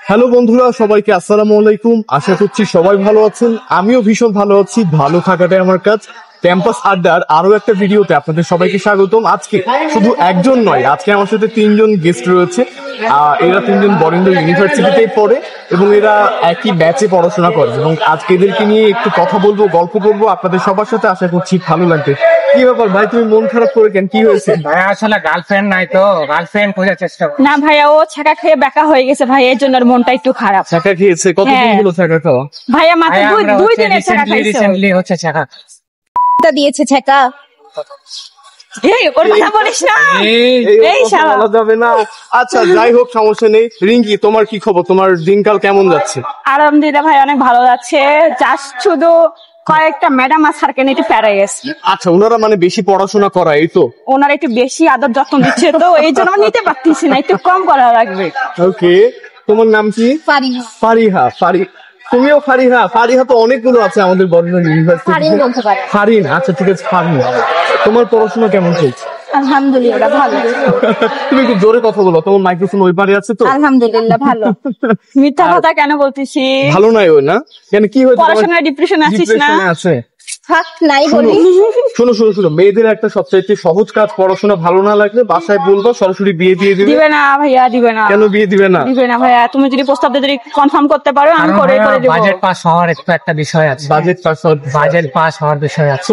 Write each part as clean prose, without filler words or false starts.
Hello বন্ধুরা, সবাইকে আসসালামু আলাইকুম। আশা করছি সবাই ভালো আছেন, আমিও ভীষণ ভালো আছি। ভালো থাকাটাই আমার কাজ। ক্যাম্পাস আড্ডার আরো একটা ভিডিওতে আপনাদের সবাইকে স্বাগতম। আজকে শুধু একজন নয়, আজকে আমার সাথে তিনজন গেস্ট রয়েছে। এরা তিনজন বরেন্দ্র ইউনিভার্সিটিতেই পড়ে এবং এরা একই ব্যাচে পড়াশোনা করে, এবং আজকে এদেরকে নিয়ে একটু কথা বলবো, গল্প করবো আপনাদের সবার সাথে। আশা করছি ভালো লাগবে। কি ব্যাপার ভাই, তুমি মন খারাপ করে কেন, কি হয়েছে? ভাই আসলে গার্লফ্রেন্ড নাই তো, গার্লফ্রেন্ড খোঁজার চেষ্টা করি। না ভাইয়া, ও ছাকা খেয়ে বেকা হয়ে গেছে ভাই, এর জন্য ওর মনটা একটু খারাপ। ছাকা খেয়েছে? কতদিন হলো ছাকা খাওয়া? ভাইয়া মাত্র দুই দিনের ছাকা খাইছে। রিসেন্টলি হচ্ছে ছাকা দিয়েছে ছাকা। এই ওর কথা বলিস না, এই শালা বলা যাবে না। আচ্ছা যাই হোক, সমস্যা নেই। রিঙ্কি, তোমার কি খবর? তোমার দিনকাল কেমন যাচ্ছে? আলহামদুলিল্লাহ ভাই, অনেক ভালো যাচ্ছে। জাস্ট শুধু কয়েকটা ম্যাডাম আর স্যারকে নিয়ে একটু প্যারাই গেছে। আচ্ছা, ওনারা মানে বেশি পড়াশোনা করা, এই তো? ওনারা একটু বেশি আদর যত্ন দিচ্ছে, তো এই জন্য আমরা নিতে পারতেছি না, একটু কম করা লাগবে। ওকে, তোমার নাম কি? ফারিহা। ফারিহা। তুমিও ফারিহা? ফারিহা তো অনেকগুলো আছে আমাদের বর্ধমান ইউনিভার্সিটি। ফারিন, আচ্ছা ঠিক আছে, ফারিন। তোমার পড়াশোনা কেমন চলছে? আলহামদুলিল্লাহ ভালো। তুমি একটু জোরে কথা বলো, তোমার মাইক্রোফোন ওই পারে আছে তো? আলহামদুলিল্লাহ ভালো। মিথ্যা কথা কেন বলতেছি? ভালো নাই ওই না? কেন, কি হয়েছে? পড়াশোনায় ডিপ্রেশন আছিস না? আছে। থাক নাই বলি। শোনো, মেয়েদের একটা সবচাইতে সহজ কাজ, পড়াশোনা ভালো না লাগলে বাসায় বলবো, সরাসরি বিয়ে দিয়ে দিবে। দিবে না ভাইয়া, দিবে না। কেন বিয়ে দিবে না? দিবে না ভাইয়া, তুমি যদি প্রস্তাবটা যদি কনফার্ম করতে পারো আমি করে দেবো। বাজেট পাস হওয়ার একটু একটা বিষয় আছে। বাজেট পাস হওয়ার বিষয় আছে।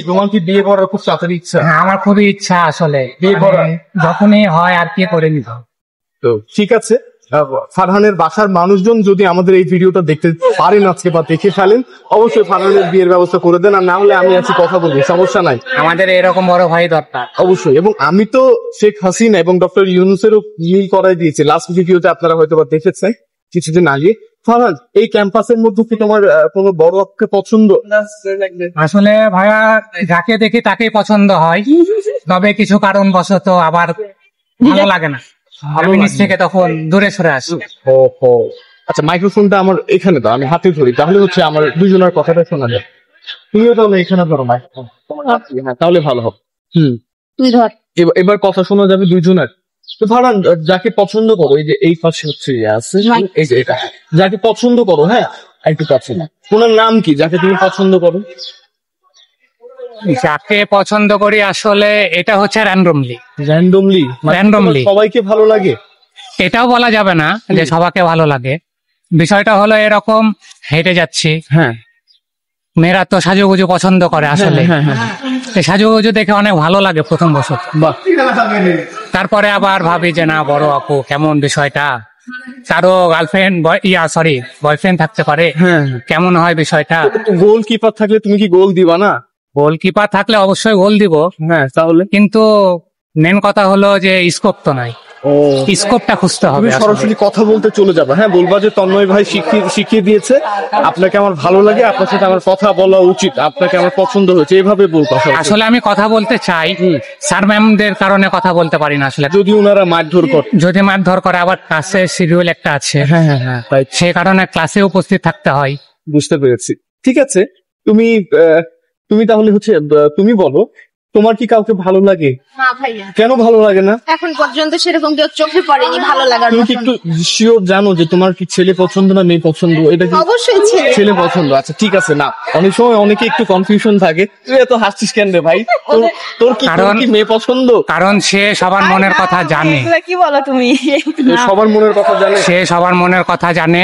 তোমার কি বিয়ে করার খুব তাড়াতাড়ি ইচ্ছা? হ্যাঁ, আমার খুবই ইচ্ছা আসলে বিয়ে করার। যখনই হয় আর কি করে নিব। তো ঠিক আছে, ফারহানের বাসার মানুষজন যদি আমাদের এই ভিডিওটা দেখতে পারেন আজকে বা দেখে ফেলেন, অবশ্যই ফারহানের বিয়ের ব্যবস্থা করে দেন। আর না হলে আমি আছি, কথা বলবো, সমস্যা নাই। আমাদের এরকম বড় ভাই দরকার অবশ্যই। এবং আমি তো শেখ হাসিনা এবং ডক্টর ইউনূসেরও মিল করাই দিয়েছি লাস্ট ভিডিওতে, আপনারা হয়তো বা দেখেছেন কিছুদিন আগে। ফারহান, এই ক্যাম্পাসের মধ্যে কি তোমার কোনো বড় আপকে পছন্দ? আসলে ভাইয়া যাকে দেখি তাকেই পছন্দ হয়, তবে কিছু কারণবশত আবার ভালো লাগে না, আমি নিজ থেকে তখন দূরে সরে আসি। আচ্ছা, মাইক্রোফোনটা আমার এখানে দাও, আমি হাতে ধরি, তাহলে হচ্ছে আমার দুজনের কথাটা শোনা যায়। তুমিও তাহলে এখানে ধরো মাইক্রোফোন, তাহলে ভালো হবে। তুই ধর। এবার কথা শোনা যাবে দুইজনের। তো ফারহান, যাকে পছন্দ করো, এই যে এই পাশে হচ্ছে আছে, এই যে এটা, যাকে পছন্দ করো, হ্যাঁ একটু কাছে, ওনার নাম কি যাকে তুমি পছন্দ করো? যাকে পছন্দ করি আসলে এটা হচ্ছে র্যান্ডমলি। সবাইকে ভালো লাগে এটাও বলা যাবে না যে সবাইকে ভালো লাগে। বিষয়টা হলো এরকম, হেঁটে যাচ্ছি, হ্যাঁ, মেয়েরা তো সাজুগুজু পছন্দ করে আসলে, সাজুগুজু দেখে অনেক ভালো লাগে প্রথম বছর। তারপরে আবার ভাবি যে না, বড় আপু কেমন বিষয়টা, কারো গার্লফ্রেন্ড বয়ফ্রেন্ড থাকতে পারে, কেমন হয় বিষয়টা। গোলকিপার থাকলে তুমি কি গোল দিবা না? গোলকিপার থাকলে অবশ্যই গোল দিব, হ্যাঁ, তাহলে কিন্তু মেন কথা হলো যে স্কোপ তো নাই, স্কোপটা খুঁজতে হবে। সরাসরি কথা বলতে চলে যাবে, হ্যাঁ, বলবা যে তন্ময় ভাই শিখিয়ে দিয়েছে, আপনাকে আমার ভালো লাগে, আপনার সাথে আমার কথা বলা উচিত, আপনাকে আমার পছন্দ হয়েছে, এইভাবে বলবো। আসলে আমি কথা বলতে চাই, স্যার ম্যামদের কারণে কথা বলতে পারি না আসলে, যদি ওনারা মারধর করে, আবার ক্লাসের শিডিউল একটা আছে, তাই সে কারণে ক্লাসে উপস্থিত থাকতে হয়। বুঝতে পেরেছি। ঠিক আছে, তুমি তাহলে হচ্ছে তুমি বলো, তোমার কি কাউকে ভালো লাগে? না ভাইয়া, কেন ভালো লাগে না? এখন পর্যন্ত সেরকম কেউ চোখে পড়েনি ভালো লাগার তুমি কি একটু শিওর জানো যে তোমার কি ছেলে পছন্দ না মেয়ে পছন্দ? এটা কি অবশ্যই ছেলে পছন্দ? আচ্ছা ঠিক আছে। না, অনেক সময় অনেকে একটু কনফিউশন থাকে। তুই এত হাসছিস কেন রে ভাই? তোর কি মেয়ে পছন্দ? কারণ সে সবার মনের কথা জানে। কি বলো তুমি? সবার মনের কথা জানে, সে সবার মনের কথা জানে।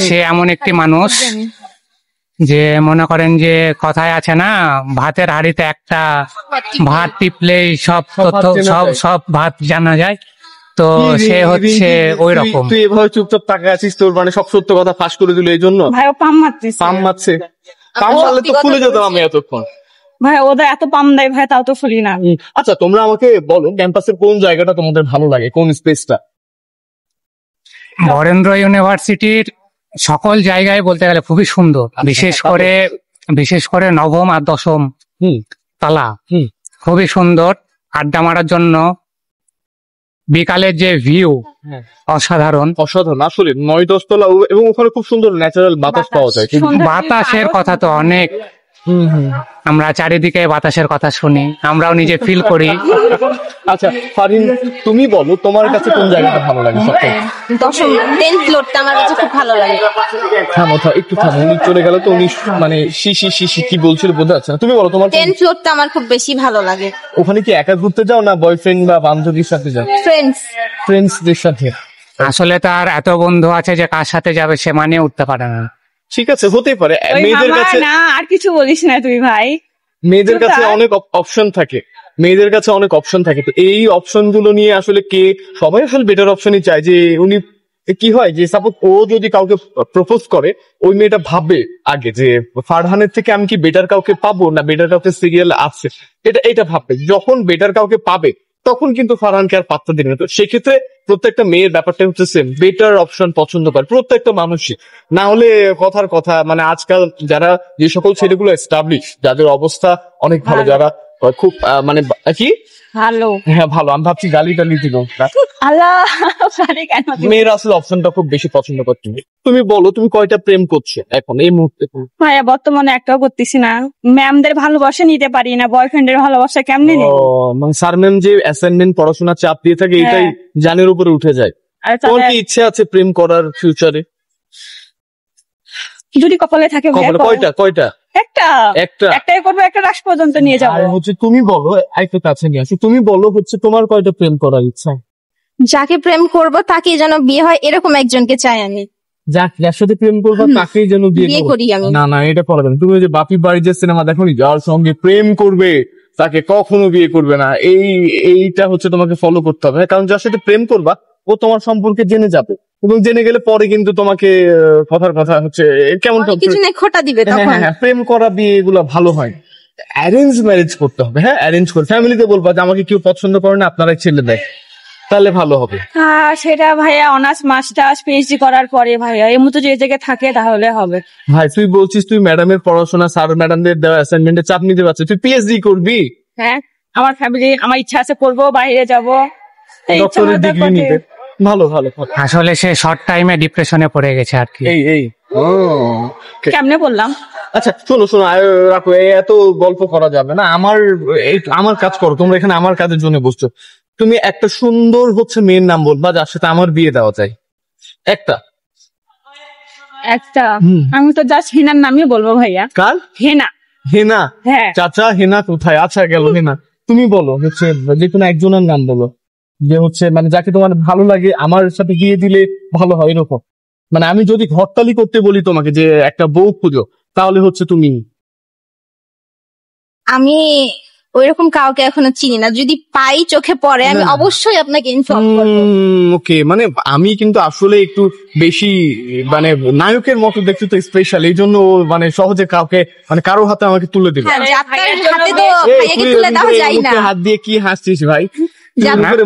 সে এমন একটি মানুষ যে মনে করেন যে কথায় আছে না, ভাতের হাড়িতে একটা ভাত টিপলেই সব তথ্য সব ভাত জানা যায়, তো সে হচ্ছে ওই রকম। তুই এভাবে চুপচাপ তাকায় আছিস, তোর মানে সব সত্য কথা ফাঁস করে দিল এই জন্য? ভাই ও পাম মারছে, পাম মারলে তো ফুলে যেতাম আমি এতক্ষণ। ভাই ওদের এত পাম দেয় ভাই, তাও তো ফুলি না। আচ্ছা, তোমরা আমাকে বলো, ক্যাম্পাসের কোন জায়গাটা তোমাদের ভালো লাগে, কোন স্পেসটা? বরেন্দ্র ইউনিভার্সিটির সকল জায়গায় বলতে গেলে খুবই সুন্দর, বিশেষ করে নবম আর দশম তালা খুবই সুন্দর আড্ডা মারার জন্য। বিকালের যে ভিউ অসাধারণ, আসলে ৯-১০ তলা, এবং ওখানে খুব সুন্দর ন্যাচারাল বাতাস পাওয়া যায়। বাতাসের কথা তো অনেক আমরা চারিদিকে বাতাসের কথা শুনি, আমরাও নিজে ফিল করি। আচ্ছা ফারিন, তুমি বলো তোমার কাছে কোন জায়গাটা ভালো লাগে সবথেকে? 10th ফ্লোরটা আমার কাছে খুব ভালো লাগে। একটু থামো, উনি চলে গেল তো, উনি মানে শিশি কি বলছিল বোঝা যাচ্ছে না। তুমি বলো তোমার 10th ফ্লোরটা আমার খুব বেশি ভালো লাগে। ওখানে কি একা ঘুরতে যাও না বয়ফ্রেন্ড বা বান্ধবীর সাথে যাও? ফ্রেন্ডসদের সাথে। আসলে তার এত বন্ধু আছে যে কার সাথে যাবে সে মানিয়ে উঠতে পারে না। ঠিক আছে, হতেই পারে। ওই মেয়েদের মামা, কাছে না আর কিছু বলিস না তুই ভাই। মেয়েদের কাছে চুপ থাক। অনেক অপশন থাকে, মেয়েদের কাছে অনেক অপশন থাকে। তো এই অপশন গুলো নিয়ে আসলে সবাই আসলে বেটার অপশনই চায়। যে উনি কি হয় যে সাপোজ ও যদি কাউকে প্রপোজ করে, ওই মেয়েটা ভাববে আগে যে ফারহানের থেকে আমি কি বেটার কাউকে পাবো না বেটার কাউকে সিরিয়াল আছে, এটা ভাববে। যখন বেটার কাউকে পাবে তখন কিন্তু ফারহানকে আর পাত্তা দিবে না। তো সেক্ষেত্রে প্রত্যেকটা মেয়ের ব্যাপারটা হচ্ছে সেম, বেটার অপশন পছন্দ করে প্রত্যেকটা মানুষই। না হলে কথার কথা, মানে আজকাল যারা যে সকল ছেলেগুলো এস্টাবলিশ, যাদের অবস্থা অনেক ভালো, যারা খুব মানে কি ভালো হ্যাঁ ভালো, আমি ভাবছি গালি টালি দিল না। আল্লাহ সরি কেন দিবি? মেয়েরা আসলে অপশনটা খুব বেশি পছন্দ করছে। তুমি বলো তুমি কয়টা প্রেম করছো এখন এই মুহূর্তে? ভাইয়া বর্তমানে একটাও করতেছি না। ম্যামদের ভালোবাসা নিতে পারি না, বয়ফ্রেন্ডের ভালোবাসা কেমনে নিব? মানে স্যার ম্যাম যে অ্যাসাইনমেন্ট পড়াশোনার চাপ দিয়ে থাকে, এটাই জানের উপরে উঠে যায়। আর তোমার তাহলে কি ইচ্ছে আছে প্রেম করার ফিউচারে? যদি কপালে থাকে ভাইয়া করবো। কয়টা? একটাই করবো, একটা লাস্ট পর্যন্ত নিয়ে যাবো। আর হচ্ছে তুমি বলো, একটু কাছে নিয়ে আসো, তুমি বলো হচ্ছে তোমার কয়টা প্রেম করার ইচ্ছা? যাকে প্রেম করব তাকে যেন বিয়ে হয় এরকম একজনকে চাই আমি। যার সাথে প্রেম করবা তাকেই যেন বিয়ে বিয়ে করি আমি। না এটা করা যাবে না। তুমি ওই যে বাপি বাড়ি যে সিনেমা দেখোনি, যার সঙ্গে প্রেম করবে তাকে কখনো বিয়ে করবে না, এইটা হচ্ছে তোমাকে ফলো করতে হবে। কারণ যার সাথে প্রেম করবা ও তোমার সম্পর্কে জেনে যাবে, এবং জেনে গেলে পরে কিন্তু তোমাকে কথার কথা হচ্ছে কেমন অনেক কিছু নিয়ে খোটা দিবে তখন। হ্যাঁ, প্রেম করা বিয়ে এগুলো ভালো হয়। অ্যারেঞ্জ ম্যারেজ করতে হবে। হ্যাঁ, অ্যারেঞ্জ করে ফ্যামিলিতে বলবা যে আমাকে কেউ পছন্দ করে না, আপনারা ছেলে দেয়, তাহলে ভালো হবে। হ্যাঁ সেটা ভাইয়া অনার্স মাস্টার্স পিএইচডি করার পরে ভাইয়া এই মতো যে জায়গায় থাকে তাহলে হবে। ভাই তুই বলছিস তুই ম্যাডামের পড়াশোনা, স্যার ম্যাডামদের দেওয়া অ্যাসাইনমেন্টে চাপ নিতে পারছিস, তুই পিএইচডি করবি? হ্যাঁ আমার ফ্যামিলি, আমার ইচ্ছা আছে করবো, বাইরে যাবো, এই ইচ্ছা ডক্টরের মতো ডিগ্রি করতে। নিতে। ভালো। আসলে সে শর্ট টাইমে ডিপ্রেশনে পড়ে গেছে আর কি। এই কেমনে বললাম? আচ্ছা শোনো রাখো, এত গল্প করা যাবে না। আমার কাজ করো, তোমরা এখানে আমার কাজের জন্য বসছো। তুমি একটা সুন্দর হচ্ছে মেয়ের নাম বলবা যার সাথে আমার বিয়ে দেওয়া যায়, একটা। আমি তো জাস্ট হেনার নামই বলবো ভাইয়া। কার? হেনা? হ্যাঁ চাচা হেনা কোথায়? আচ্ছা গেল হেনা। তুমি বলো হচ্ছে যে কোনো একজনের নাম বলো, যে হচ্ছে মানে যাকে তোমার ভালো লাগে, আমার সাথে বিয়ে দিলে ভালো হয় এরকম। মানে আমি যদি ঘরতালি করতে বলি তোমাকে যে একটা বউ খুঁজো, তাহলে হচ্ছে তুমি। আমি ওইরকম কাউকে এখনো চিনি না, যদি পাই চোখে পড়ে আমি অবশ্যই আপনাকে ইনফর্ম করবো। ওকে, মানে আমি কিন্তু আসলে একটু বেশি মানে নায়কের মতো দেখতে তো স্পেশাল, এই জন্য মানে সহজে কাউকে মানে কারো হাতে আমাকে তুলে দিবে। হ্যাঁ, যাত্রার হাতে তো ভাইয়াকে তুলে দেওয়া যায় না। মুখে হাত দিয়ে কি হাসছিস ভাই?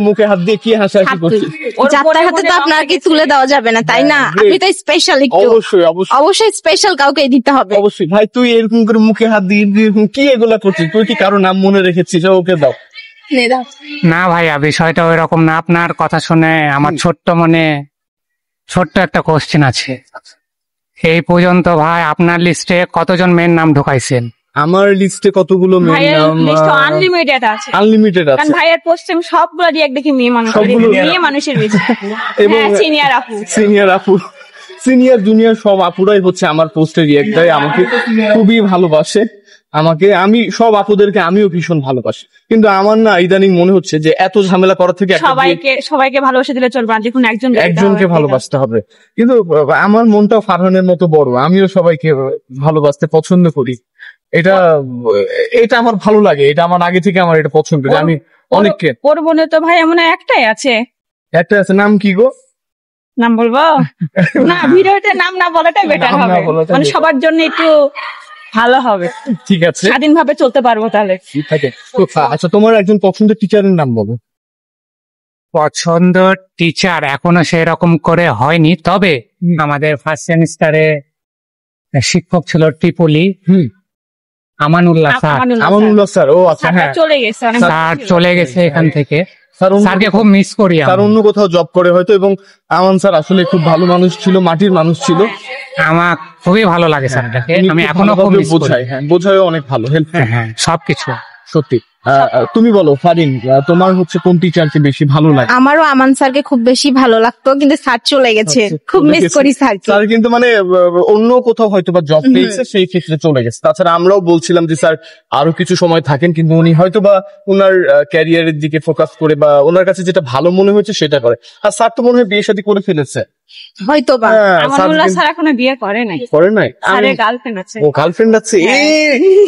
মুখে হাত দিয়ে কি হাসাহাসি করছিস? যাত্রার হাতে তো আপনাকে তুলে দেওয়া যাবে না, তাই না? আপনি তো স্পেশাল, একটু অবশ্যই স্পেশাল কাউকে দিতে হবে। অবশ্যই ভাই, তুই এরকম করে মুখে হাত দিয়ে এরকম কি এগুলা করছিস? তুই কি কারো নাম মনে রেখেছিস? ওকে দাও। না ভাইয়া, বিষয়টা ওই রকম না। আপনার কথা শুনে আমার ছোট্ট একটা কোশ্চেন আছে। এই পর্যন্ত ভাই আপনার লিস্টে কতজন মেয়ের নাম ঢুকাইছেন? আমার লিস্টে কতগুলো মেয়ের নাম? আনলিমিটেড আছে। আনলিমিটেড কারণ আছে। ভাইয়ের পোস্ট আমি সবগুলো রিয়েক্ট দেখি মেয়ে মানুষের বেশি। এবং সিনিয়র জুনিয়র সব আপুরাই হচ্ছে আমার পোস্টে রিয়েক্ট দেয়, আমাকে খুবই ভালোবাসে। আমি সব আপুদেরকে আমিও ভীষণ ভালোবাসি, কিন্তু আমার না ইদানিং মনে হচ্ছে যে এত ঝামেলা করা থেকে সবাইকে ভালোবাসা দিলে চলবে না, দেখুন একজনকে ভালোবাসতে হবে। কিন্তু আমার মনটা ফারহানের মতো বড়, আমিও সবাইকে ভালোবাসতে পছন্দ করি। এটা আমার ভালো লাগে, এটা আমার আগে থেকে আমার এটা পছন্দ যে আমি অনেককে। ওর বোনে তো ভাই এমন একটাই আছে। একটা আছে, নাম কি গো? নাম বলবো না, ভিডিওতে নাম না বলাটাই বেটার হবে, মানে সবার জন্য একটু ভালো হবে। ঠিক আছে, স্বাধীনভাবে চলতে পারবো তাহলে। আচ্ছা তোমার একজন পছন্দের টিচারের নাম বলো। পছন্দ টিচার এখনো সেরকম করে হয়নি, তবে আমাদের ফার্স্ট সেমিস্টারে শিক্ষক ছিল ত্রিপলি, আমানুল্লাহ স্যার। আমানুল্লাহ স্যার, ও আচ্ছা, হ্যাঁ চলে গেছে স্যার চলে গেছে এখান থেকে। স্যারকে খুব মিস করি আমি। স্যার অন্য কোথাও জব করে হয়তো, এবং আমান স্যার আসলে খুব ভালো মানুষ ছিল, মাটির মানুষ ছিল। আমার খুবই ভালো লাগে স্যারটাকে, উনি আমি খুব এখনো খুব ভালোভাবে মিস করি। বোঝায়, হ্যাঁ বোঝায়ও অনেক ভালো, হেল্প। হ্যাঁ সবকিছু। সত্যি। তুমি বলো ফারিন, তোমার হচ্ছে কোন টিচারকে বেশি ভালো লাগে? আমারও আমান স্যারকে খুব বেশি ভালো লাগতো, কিন্তু স্যার চলে গেছে, খুব মিস করি স্যারকে। স্যার কিন্তু মানে অন্য কোথাও হয়তো বা জব পেয়েছে, সেই ক্ষেত্রে চলে গেছে। তাছাড়া আমরাও বলছিলাম যে স্যার আরো কিছু সময় থাকেন, কিন্তু উনি হয়তো বা ওনার ক্যারিয়ারের দিকে ফোকাস করে বা ওনার কাছে যেটা ভালো মনে হয়েছে সেটা করে। আর স্যার তো মনে হয় বিয়ে শাদী করে ফেলেছে। হয়তো বা। হ্যাঁ, স্যার আমানুল্লাহ কিন্তু- স্যার এখনো বিয়ে করে নাই, করে নাই? স্যারের গার্লফ্রেন্ড আছে। ও গার্লফ্রেন্ড আছে,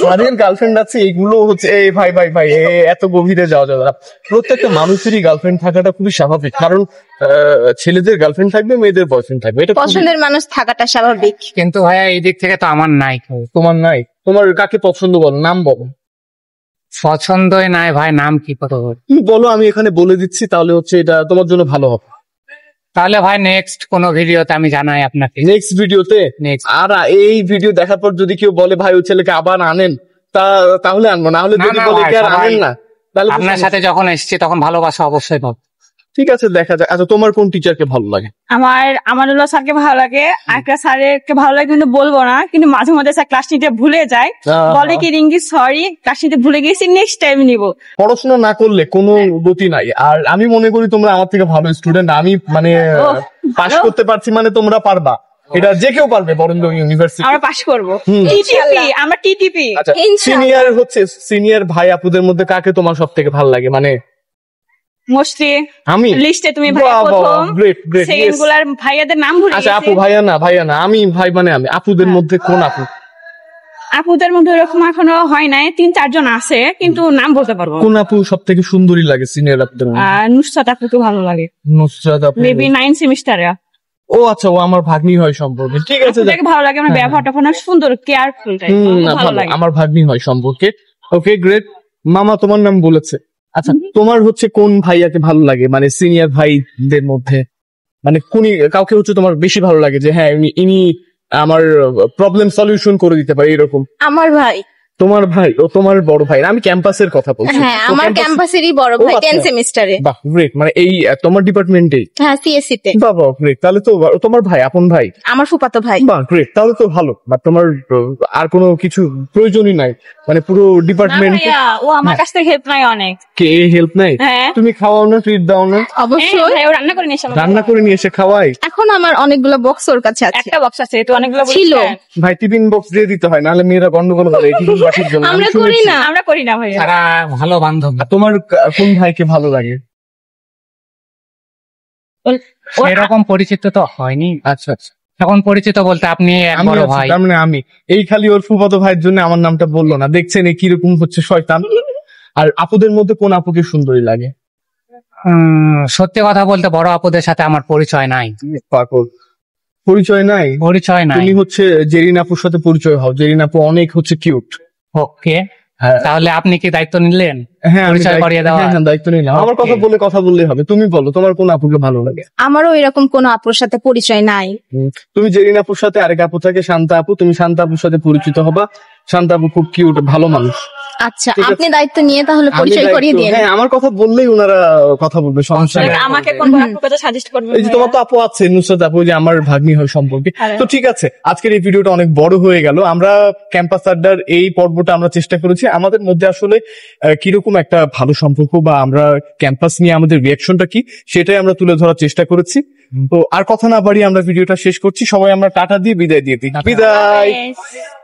স্যারের গার্লফ্রেন্ড আছে, এগুলো হচ্ছে এই ভাই ভাই ভাই এত গভীরে যাওয়া যাবে না। প্রত্যেকটা মানুষেরই গার্লফ্রেন্ড থাকাটা খুবই স্বাভাবিক, কারণ ছেলেদের গার্লফ্রেন্ড থাকবে, মেয়েদের বয়ফ্রেন্ড থাকবে, এটা খুবই- পছন্দের মানুষ থাকাটা স্বাভাবিক। কিন্তু ভাইয়া এই দিক থেকে তো আমার নাই কেউ। তোমার নাই? তোমার কাকে পছন্দ, বলো, নাম বলো। পছন্দই নাই ভাই, নাম কি করবো? তুমি বলো, আমি এখানে বলে দিচ্ছি, তাহলে হচ্ছে এটা তোমার জন্য ভালো হবে। তাহলে ভাই নেক্সট কোন ভিডিওতে আমি জানাই আপনাকে। নেক্সট ভিডিওতে। Next. আর এই ভিডিও দেখার পর যদি কেউ বলে ভাই ওই ছেলেকে আবার আনেন, তাহলে আনবো, না হলে না, যদি না বলে ভাই, কি আর সবাই- আনেন না, তাহলে তো আপনার সমস্যা। সাথে যখন এসেছি তখন ভালোবাসা অবশ্যই পাবো। ঠিক আছে, দেখা যাক। আচ্ছা, তোমার কোন টিচারকে ভালো লাগে? আমার আমানুল্লাহ স্যারকে ভালো লাগে, আরেকটা স্যারকে ভালো লাগে কিন্তু বলবো না, কিন্তু মাঝে মাঝে স্যার ক্লাস নিতে ভুলে যায়, বলে কি রিঙ্গি সরি ক্লাস নিতে ভুলে গেছি, নেক্সট টাইম নিবো। পড়াশোনা না করলে কোনো গতি নাই। আর আমি মনে করি তোমরা আমার থেকে ভালো স্টুডেন্ট, আমি মানে পাশ ভালো। করতে পারছি, মানে তোমরা পারবা, এটা যে কেউ পারবে বরেন্দ্র ইউনিভার্সিটি। আমরা পাস করবো। হুম। টিটিপি, আমরা টিটিপি। আচ্ছা, সিনিয়র ভাই আপুদের মধ্যে কাকে তোমার সব থেকে ভালো লাগে? মানে মোস্টলি আমি লিস্টে তুমি ভাইয়া প্রথম, গ্রেট গ্রেট। সেকেন্ড গুলার ভাইয়াদের নাম ভুলে আচ্ছা, আপু গেছি। ভাইয়া না, আমি ভাই, মানে আমি আপুদের মধ্যে কোন আপু? আপুদের মধ্যে এরকম এখনো হয় নাই, 3-4 জন আছে, কিন্তু নাম বলতে পারবো না। কোন আপু সব থেকে সুন্দরী লাগে সিনিয়র আপুদের মধ্যে? নুসরাত আপুকে ভালো লাগে, নুসরাত আপু। মেবি 9 সেমিস্টারে। ও আচ্ছা, ও আমার ভাগ্নি হয় সম্পর্কে। ঠিক আছে, যাক। আপুটাকে ভালো লাগে, আমার ব্যবহারটা অনেক সুন্দর, কেয়ারফুল টাইপ, না, ভালো ভালো, লাগে। আমার ভাগ্নি হয় সম্পর্কে। Okay great. মামা তোমার নাম বলেছে। আচ্ছা, তোমার হচ্ছে কোন ভাইয়াকে ভালো লাগে, মানে সিনিয়র ভাইদের মধ্যে? মানে কোন কাউকে হচ্ছে তোমার বেশি ভালো লাগে যে হ্যাঁ ইনি আমার প্রবলেম সলিউশন করে দিতে পারে, এরকম? আমার ভাই। তোমার ভাই? ও তোমার বড় ভাই? আমি ক্যাম্পাসের কথা বলছি। হ্যাঁ, তো আমার campus- ক্যাম্পাসেরই বড় ও ভাই, আচ্ছা। 10 সেমিস্টারে। বাহ গ্রেট, মানে এই তোমার ডিপার্টমেন্টেই? হ্যাঁ, সিএসসি তে। বাহ গ্রেট, তাহলে তো তোমার ভাই, আপন ভাই? আমার ফুফাতো ভাই। বাহ গ্রেট, তাহলে তো ভালো। বাট তোমার আর কোনো কিছু প্রয়োজনই নাই, মানে পুরো না ডিপার্টমেন্ট ভাইয়া, ও আমার কাছ থেকে হেল্প নাই অনেক। কে হেল্প নাই? হ্যাঁ। তুমি খাওয়াও না, ট্রিট দাও না? অবশ্যই। হ্যাঁ, ও রান্না করে নিয়ে এসে আমাকে রান্না করে নিয়ে এসে খাওয়াই? এখন আমার অনেকগুলো বক্স ওর কাছে আছে। একটা বক্স আছে, তো অনেকগুলো ছিল। বলেছে। ভাই টিফিন বক্স দিয়ে দিতে হয়, নাহলে মেয়েরা গন্ডগোল করে এই টিফিন বাটির জন্য। আমি আমরা করি শুনেছি। না। আমরা করি না ভাইয়া। তারা ভালো বান্ধব। আর তোমার কোন ভাইকে ভালো লাগে? এরকম পরিচিত তো হয়নি আচ্ছা আচ্ছা, এখন। পরিচিত বলতে আপনি এক আমি বড় আছি, ভাই। তার মানে আমি এই খালি ওর ফুফাতো ভাইয়ের জন্য আমার নামটা বললো না, দেখছেন এই কিরকম হচ্ছে শয়তান। আর আপুদের মধ্যে কোন আপুকে সুন্দরী লাগে? সত্যি কথা বলতে বড় আপুদের সাথে আমার পরিচয় নাই। পাগল, পরিচয় নাই? পরিচয় নাই। তুমি হচ্ছে জেরিন আপুর সাথে পরিচয় হও, জেরিন আপু অনেক হচ্ছে কিউট। ওকে, হ্যাঁ তাহলে আপনি কি দায়িত্ব নিলেন? হ্যাঁ, আমি পরিচয় করিয়ে দেওয়া? হ্যাঁ, দায়িত্ব নিলাম। আমার Okay. কথা বললেই হবে। তুমি বলো, তোমার কোন আপুকে ভালো লাগে? আমারও এরকম কোনো আপুর সাথে পরিচয় নাই। তুমি জেরিন আপুর সাথে আরেক আপু থাকে শান্তা আপু, তুমি শান্তা আপুর সাথে পরিচিত হবা। শান্তা আপু খুব কিউট, ভালো মানুষ। আচ্ছা, ঠিক আছে। আপনি দায়িত্ব নিয়ে তাহলে আমি পরিচয় দায়িত্ব- করিয়ে দিন। হ্যাঁ, আমার কথা বললেই ওনারা কথা বলবে, সমস্যা নেই। আমাকে কোন আপুর কথা সাজেস্ট করবে? এই যে তোমার তো আপু আছে, নুসরাত আপু, যে আমার ভাগ্নি হয় সম্পর্কে। হ্যাঁ। তো ঠিক আছে, আজকের এই ভিডিওটা অনেক বড় হয়ে গেল। আমরা ক্যাম্পাস আড্ডার এই পর্বটা আমরা চেষ্টা করেছি আমাদের মধ্যে আসলে কিরকম একটা ভালো সম্পর্ক, বা আমরা ক্যাম্পাস নিয়ে আমাদের রিয়াকশনটা কি, সেটাই আমরা তুলে ধরার চেষ্টা করেছি। তো আর কথা না বাড়িয়ে আমরা ভিডিওটা শেষ করছি। সবাই আমরা টাটা দিয়ে বিদায় দিয়ে দিই। বিদায়। Yes.